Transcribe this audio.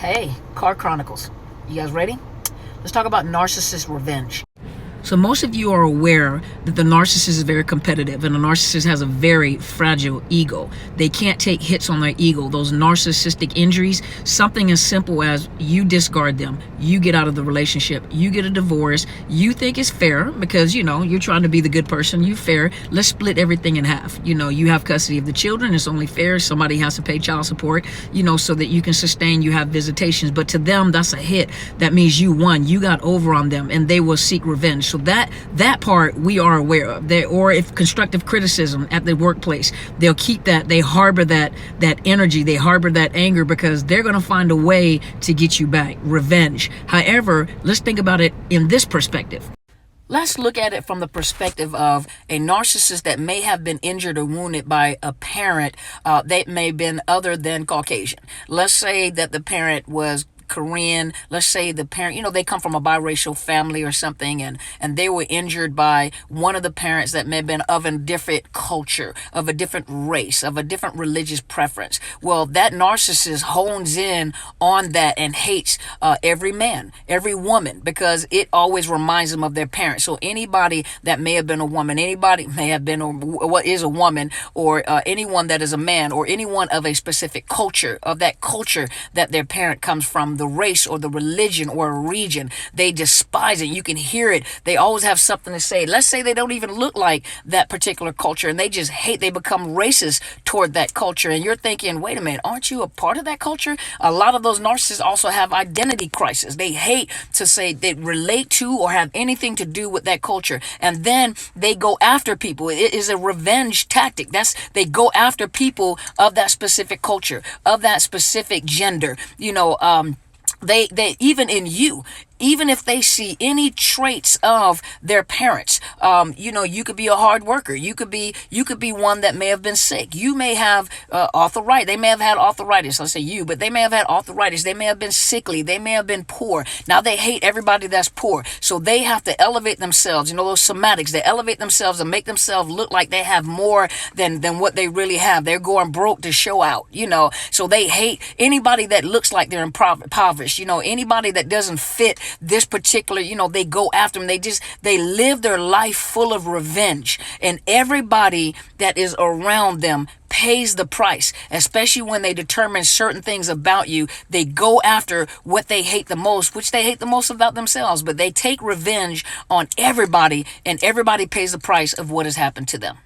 Hey, Car Chronicles. You guys ready? Let's talk about narcissist revenge. So most of you are aware that the narcissist is very competitive, and the narcissist has a very fragile ego. They can't take hits on their ego. Those narcissistic injuries, something as simple as you discard them, you get out of the relationship, you get a divorce, you think it's fair because, you're trying to be the good person, you fair, let's split everything in half. You have custody of the children, it's only fair, somebody has to pay child support, so that you can sustain, you have visitations. But to them, that's a hit. That means you won, you got over on them, and they will seek revenge. So that part we are aware of. Or if constructive criticism at the workplace, they'll keep that, they harbor that energy, they harbor that anger because they're going to find a way to get you back. Revenge. However, let's think about it in this perspective. Let's look at it from the perspective of a narcissist that may have been injured or wounded by a parent that may have been other than Caucasian. Let's say that the parent was Korean. Let's say the parent, they come from a biracial family or something, and they were injured by one of the parents that may have been of a different culture, of a different race, of a different religious preference. Well, that narcissist hones in on that and hates every man, every woman, because it always reminds them of their parents. So anybody that may have been a woman, anybody may have been or what is a woman, or anyone that is a man, or anyone of a specific culture, of that culture that their parent comes from, the race or the religion or a region, they despise it. You can hear it. They always have something to say. Let's say they don't even look like that particular culture and they just hate, they become racist toward that culture. And you're thinking, wait a minute, aren't you a part of that culture? A lot of those narcissists also have identity crisis. They hate to say they relate to or have anything to do with that culture. And then they go after people. It is a revenge tactic. They go after people of that specific culture, of that specific gender, they even in you, even if they see any traits of their parents, you could be a hard worker. You could be one that may have been sick. You may have arthritis. They may have had arthritis. Let's say you, but they may have had arthritis. They may have been sickly. They may have been poor. Now they hate everybody that's poor. So they have to elevate themselves. Those somatics, they elevate themselves and make themselves look like they have more than what they really have. They're going broke to show out, So they hate anybody that looks like they're impoverished. Anybody that doesn't fit this particular, they go after them. They live their life full of revenge, and everybody that is around them pays the price, especially when they determine certain things about you. They go after what they hate the most, which they hate the most about themselves, but they take revenge on everybody, and everybody pays the price of what has happened to them.